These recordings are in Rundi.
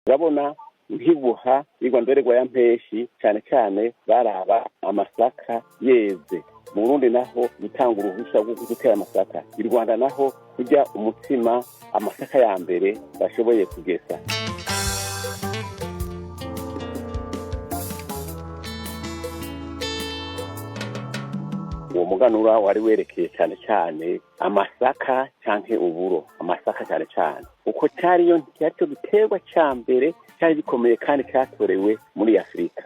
urabona ntibuha igwa ndorerwa ya mpeshi cyane cyane baraba amasaka yeze. Mu Burundi naho gutanga uruhushya rwo gutera amasaka. I Rwanda naho kujya umutsima amasaka ya mbere bashoboye kugesa. Uwo muganura wari werekeye cyane cyane amasaka canke uburo, amasaka cyane cyane uko cyariyo cyo giterwa cya mbere cyari gikomeye kandi cyatorewe muri Afrika.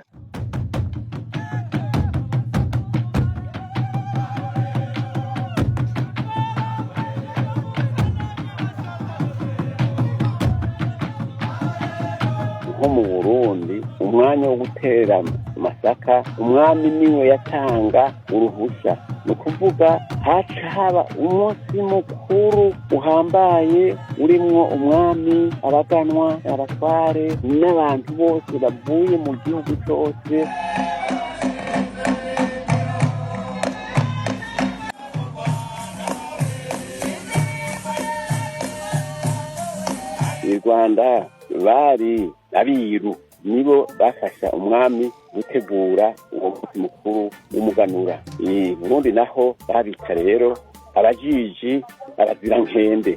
Nko mu Burundi umwanya wo gutera amasaka umwami niwe yatanga uruhushya, ni ukuvuga haca haba umunsi mukuru uhambaye urimwo umwami, abaganwa, abatware n'abantu bose bavuye mu gihugu cyose. I Rwanda bari abiru nibo bafasha umwami gutegura uwo munsi mukuru w'umuganura. I Burundi naho babita rero abajiji, abazirankende.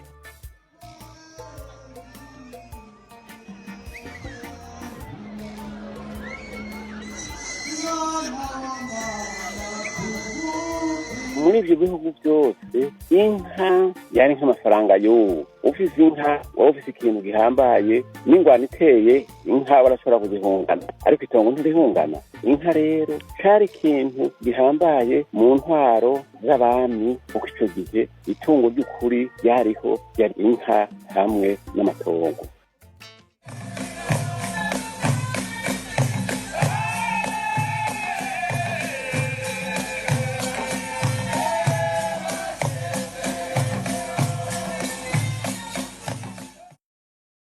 Muri ibyo bihugu byose inka yari nk'amafaranga y'ubu. Ufise inka waba ufise ikintu gihambaye, n'ingwano iteye inka barashobora kuzihungana, ariko itongo ntirihungana. Inka rero cyari ikintu gihambaye mu ntwaro z'abami, kuko icyo gihe itungo ry'ukuri yariho yari inka hamwe n'amatongo.